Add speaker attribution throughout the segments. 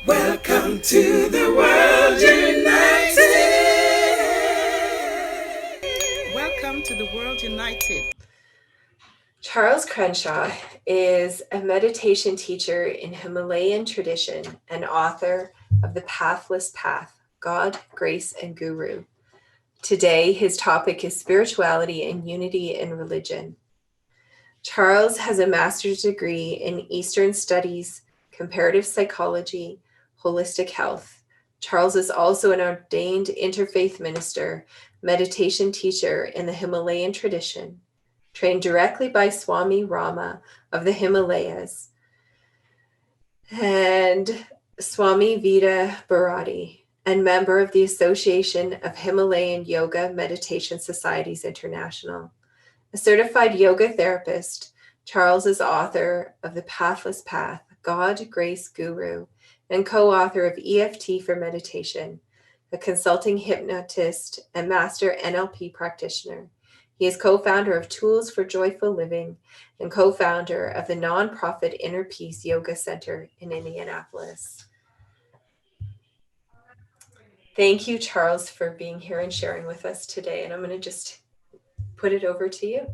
Speaker 1: Welcome to the world united. Welcome to the world united.
Speaker 2: Charles CRENSHAW is a meditation teacher in Himalayan tradition and author of The Pathless Path, God, Grace, and Guru. Today, his topic is spirituality and unity in religion. Charles has a master's degree in Eastern Studies, Comparative Psychology, Holistic Health. Charles is also an ordained interfaith minister, meditation teacher in the Himalayan tradition, trained directly by Swami Rama of the Himalayas and Swami Vida Bharati, and member of the Association of Himalayan Yoga Meditation Societies International. A certified yoga therapist, Charles is author of The Pathless Path, God, Grace, Guru, and co-author of EFT for Meditation, a consulting hypnotist and master NLP practitioner. He is co-founder of Tools for Joyful Living and co-founder of the nonprofit Inner Peace Yoga Center in Indianapolis. Thank you, Charles, for being here and sharing with us today. And I'm going to just put it over to you.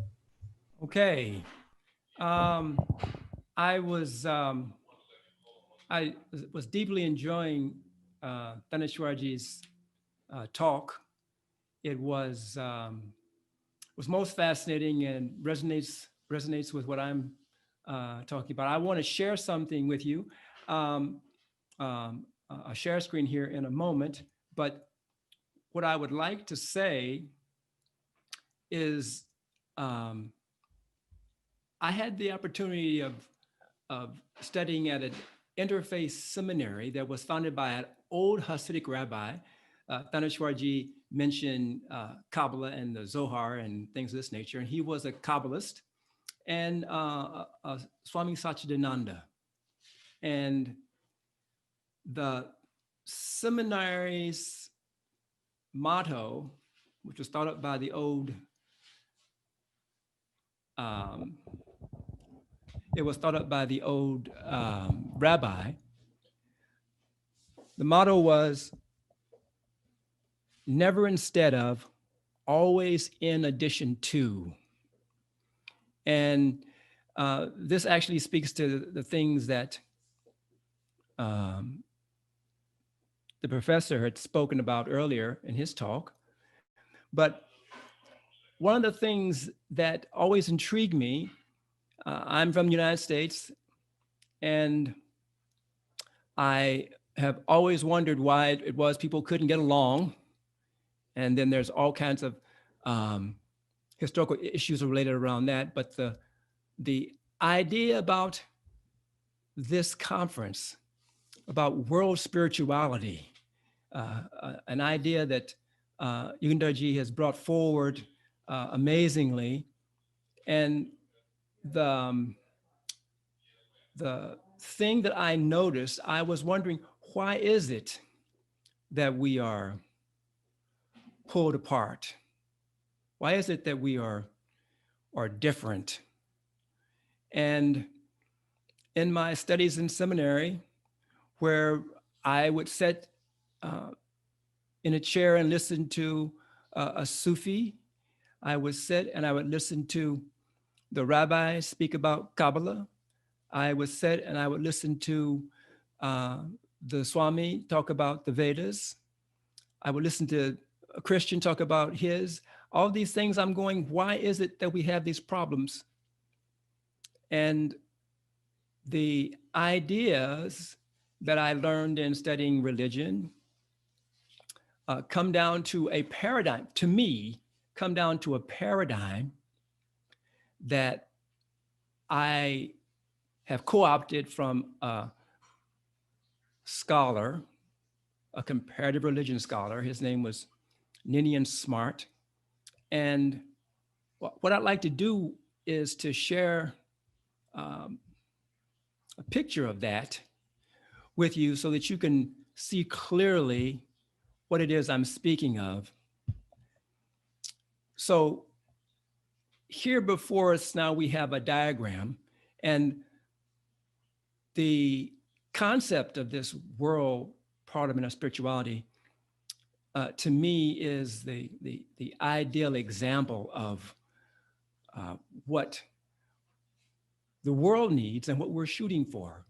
Speaker 3: Okay. I was deeply enjoying Dhaneshwarji's talk. It was most fascinating and resonates with what I'm talking about. I want to share something with you. I'll share a screen here in a moment, but what I would like to say is I had the opportunity of studying at an interfaith seminary that was founded by an old Hasidic rabbi. Dhaneshwarji mentioned Kabbalah and the Zohar and things of this nature, and he was a Kabbalist, and Swami Satchidananda. And the seminary's motto, which was thought up by the old rabbi. The motto was never instead of, always in addition to. And this actually speaks to the things that the professor had spoken about earlier in his talk. But one of the things that always intrigued me, I'm from the United States, and I have always wondered why it was people couldn't get along. And then there's all kinds of historical issues related around that. But the idea about this conference, about world spirituality, an idea that Yugandhar has brought forward amazingly, and the thing that I noticed, I was wondering, why is it that we are pulled apart? Why is it that we are different? And in my studies in seminary, where I would sit in a chair and listen to a Sufi, I would sit and I would listen to the rabbi speak about Kabbalah. I would sit and I would listen to the Swami talk about the Vedas. I would listen to a Christian talk about his. All these things, I'm going, why is it that we have these problems? And the ideas that I learned in studying religion come down to a paradigm, to me, come down to a paradigm that I have co-opted from a scholar, a comparative religion scholar. His name was Ninian Smart. And what I'd like to do is to share a picture of that with you so that you can see clearly what it is I'm speaking of. So here before us now we have a diagram, and the concept of this world parliament of spirituality, to me, is the ideal example of what the world needs and what we're shooting for.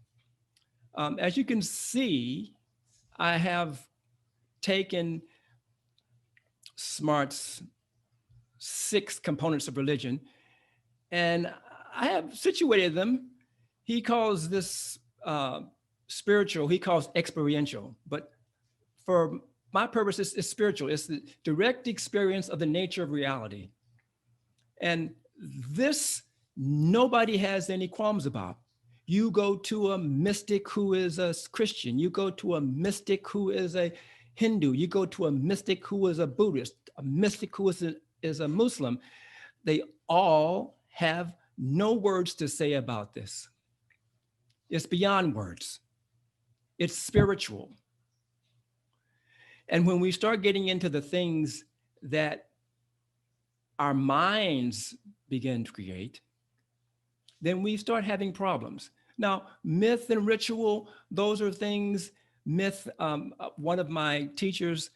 Speaker 3: As you can see, I have taken Smart's 6 components of religion, and I have situated them. He calls this spiritual, he calls experiential, but for my purposes, it's spiritual. It's the direct experience of the nature of reality. And this, nobody has any qualms about. You go to a mystic who is a Christian, you go to a mystic who is a Hindu, you go to a mystic who is a Buddhist, a mystic who is a Muslim. They all have no words to say about this. It's beyond words. It's spiritual. And when we start getting into the things that our minds begin to create, then we start having problems. Now, myth and ritual, those are things, myth, one of my teachers'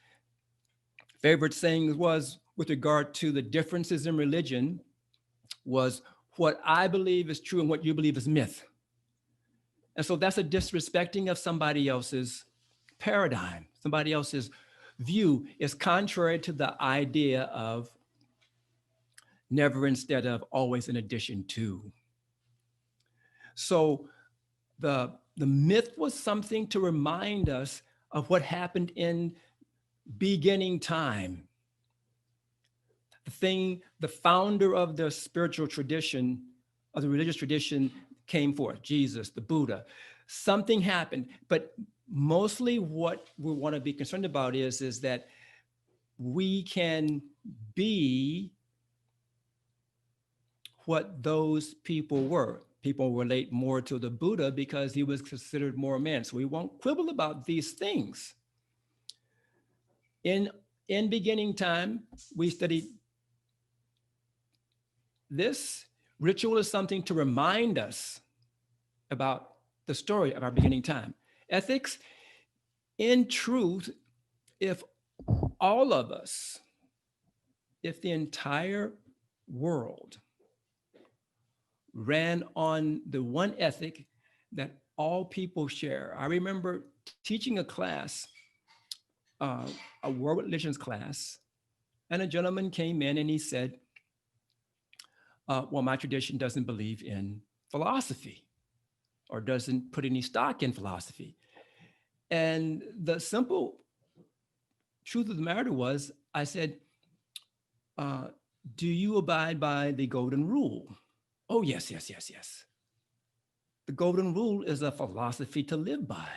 Speaker 3: favorite sayings was, with regard to the differences in religion, was what I believe is true and what you believe is myth. And so that's a disrespecting of somebody else's paradigm, somebody else's view. Is contrary to the idea of never instead of, always in addition to. So the myth was something to remind us of what happened in beginning time. The founder of the spiritual tradition, of the religious tradition, came forth, Jesus, the Buddha. Something happened, but mostly what we want to be concerned about is that we can be what those people were. People relate more to the Buddha because he was considered more man. So we won't quibble about these things. In beginning time, we studied this. Ritual is something to remind us about the story of our beginning time. Ethics, in truth, if all of us, if the entire world ran on the one ethic that all people share. I remember teaching a class, a world religions class, and a gentleman came in and he said, well, my tradition doesn't believe in philosophy or doesn't put any stock in philosophy. And the simple truth of the matter was, I said, do you abide by the golden rule? Oh, yes. The golden rule is a philosophy to live by.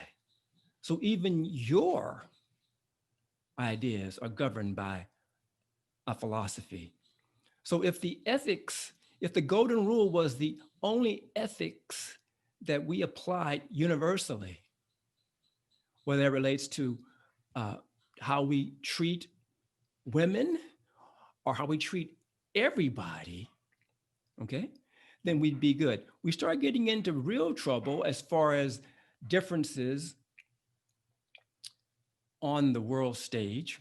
Speaker 3: So even your ideas are governed by a philosophy. So if the golden rule was the only ethics that we applied universally, whether it relates to how we treat women or how we treat everybody, okay, then we'd be good. We start getting into real trouble as far as differences on the world stage.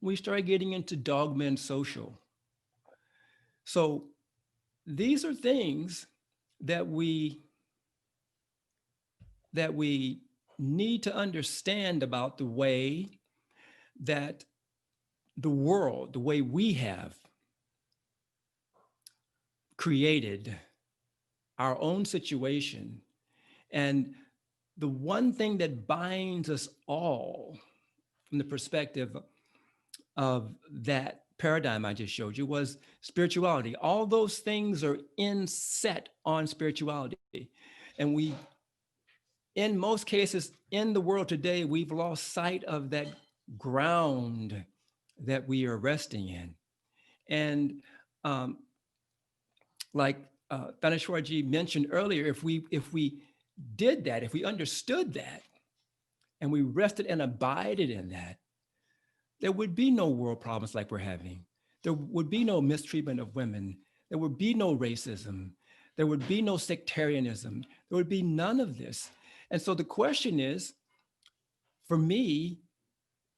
Speaker 3: We start getting into dogma and social. So these are things that we need to understand about the way that the world, the way we have created our own situation. And the one thing that binds us all from the perspective of that paradigm I just showed you was spirituality. All those things are inset on spirituality. And we, in most cases in the world today, we've lost sight of that ground that we are resting in. And like Dhaneshwarji mentioned earlier, if we did that, if we understood that, and we rested and abided in that, there would be no world problems like we're having. There would be no mistreatment of women. There would be no racism. There would be no sectarianism. There would be none of this. And so the question is, for me,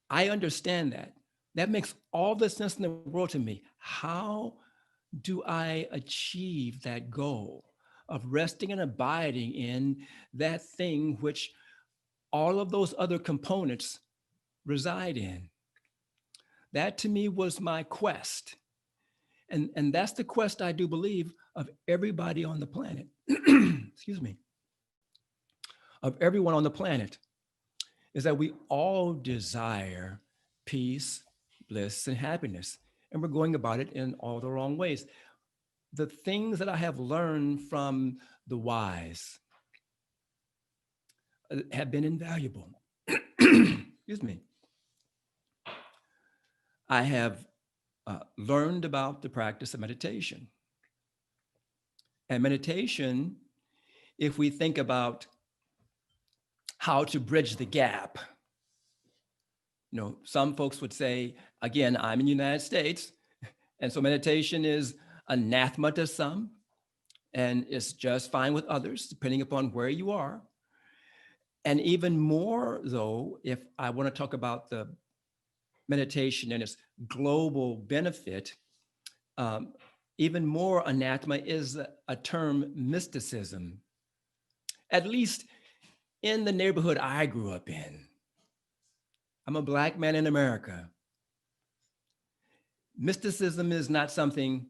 Speaker 3: I understand that. That makes all the sense in the world to me. How do I achieve that goal of resting and abiding in that thing which all of those other components reside in? That to me was my quest. And that's the quest, I do believe, of everybody on the planet. Excuse me. Of everyone on the planet, is that we all desire peace, bliss, and happiness. And we're going about it in all the wrong ways. The things that I have learned from the wise have been invaluable. Excuse me. I have learned about the practice of meditation. And meditation, if we think about how to bridge the gap, some folks would say, again, I'm in the United States, and so meditation is anathema to some, and it's just fine with others, depending upon where you are. And even more, though, if I want to talk about the meditation and its global benefit, even more anathema is a term, mysticism, at least in the neighborhood I grew up in. I'm a Black man in America. Mysticism is not something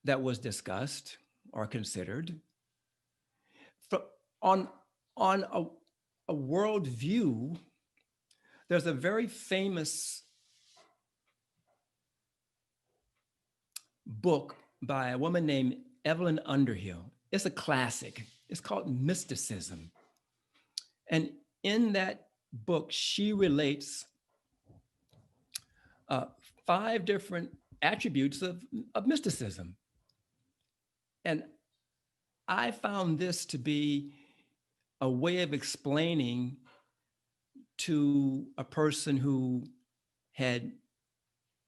Speaker 3: that was discussed or considered. On a world view, there's a very famous book by a woman named Evelyn Underhill. It's a classic. It's called Mysticism. And in that book, she relates 5 different attributes of mysticism. And I found this to be a way of explaining to a person who had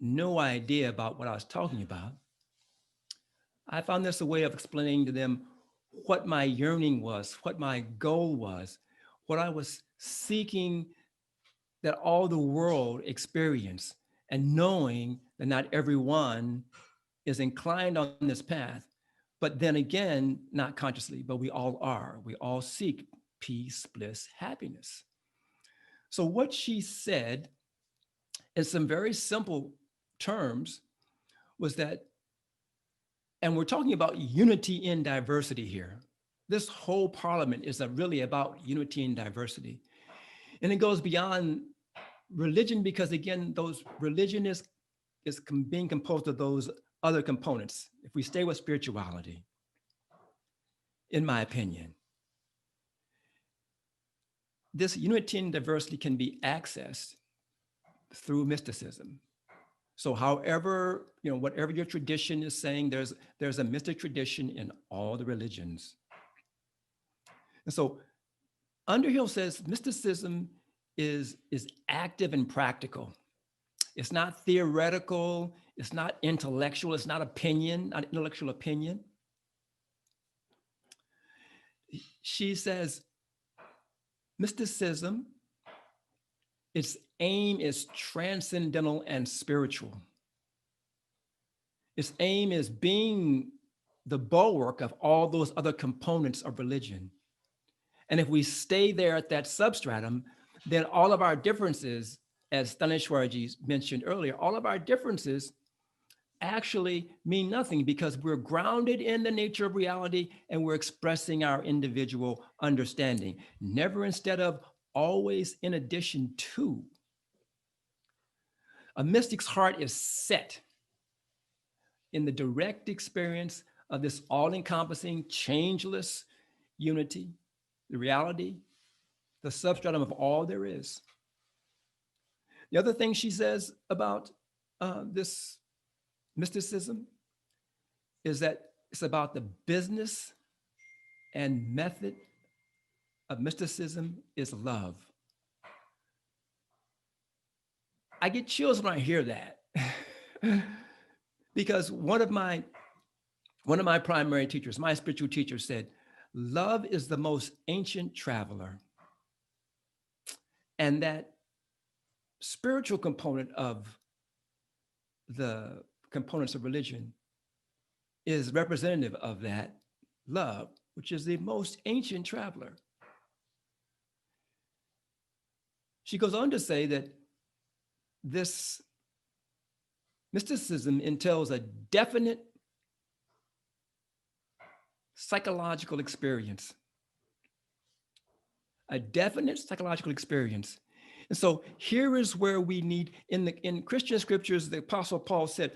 Speaker 3: no idea about what I was talking about. I found this a way of explaining to them what my yearning was, what my goal was, what I was seeking that all the world experience, and knowing that not everyone is inclined on this path, but then again, not consciously, but we all are. We all seek peace, bliss, happiness. So what she said in some very simple terms was that, and we're talking about unity in diversity here. This whole parliament is really about unity and diversity. And it goes beyond religion, because again, religion is being composed of those other components. If we stay with spirituality, in my opinion, this unity and diversity can be accessed through mysticism. So however, whatever your tradition is saying, there's a mystic tradition in all the religions. And so Underhill says mysticism is active and practical. It's not theoretical, it's not intellectual, it's not intellectual opinion. She says mysticism, its aim is transcendental and spiritual. Its aim is being the bulwark of all those other components of religion. And if we stay there at that substratum, then all of our differences, as Stanishwarji mentioned earlier, all of our differences actually mean nothing, because we're grounded in the nature of reality and we're expressing our individual understanding, never instead of, always in addition to. A mystic's heart is set in the direct experience of this all-encompassing, changeless unity, the reality, the substratum of all there is. The other thing she says about this mysticism is that it's about the business and method of mysticism is love. I get chills when I hear that because one of my primary teachers, my spiritual teacher, said, love is the most ancient traveler. And that spiritual component of the components of religion is representative of that love, which is the most ancient traveler. She goes on to say that this mysticism entails a definite psychological experience, a definite psychological experience. And so here is where we need, in Christian scriptures, the Apostle Paul said,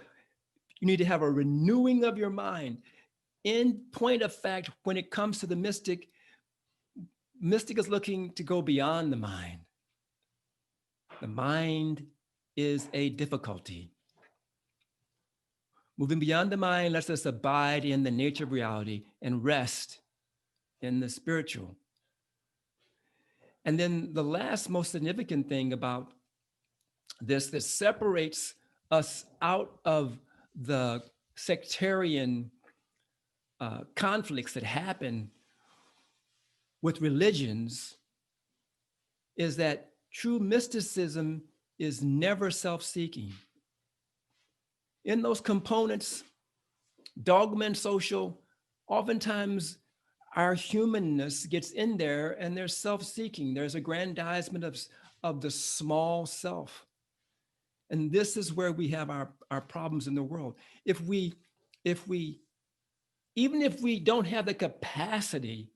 Speaker 3: you need to have a renewing of your mind. In point of fact, when it comes to the mystic is looking to go beyond the mind. The mind is a difficulty. Moving beyond the mind lets us abide in the nature of reality and rest in the spiritual. And then the last most significant thing about this that separates us out of the sectarian conflicts that happen with religions is that true mysticism is never self-seeking. In those components, dogma and social, oftentimes our humanness gets in there and there's self-seeking. There's aggrandizement of the small self. And this is where we have our problems in the world. Even if we don't have the capacity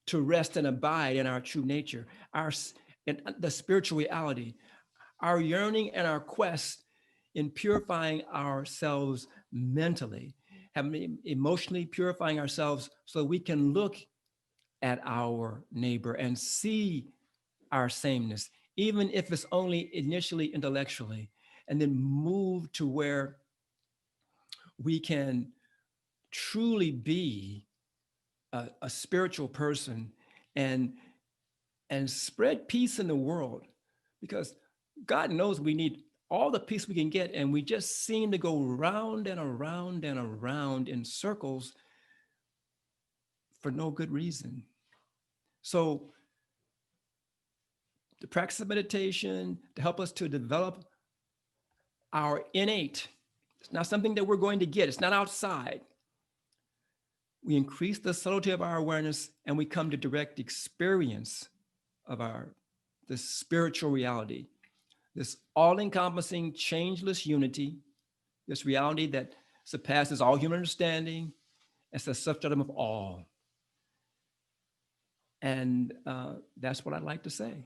Speaker 3: to rest and abide in our true nature, and the spiritual reality, our yearning and our quest in purifying ourselves mentally, emotionally purifying ourselves so we can look at our neighbor and see our sameness, even if it's only initially intellectually, and then move to where we can truly be a spiritual person and spread peace in the world, because God knows we need all the peace we can get, and we just seem to go round and around and around in circles for no good reason. So the practice of meditation to help us to develop our innate, it's not something that we're going to get, it's not outside. We increase the subtlety of our awareness and we come to direct experience of this spiritual reality, this all-encompassing, changeless unity, this reality that surpasses all human understanding. It's the substratum of all. And that's what I'd like to say.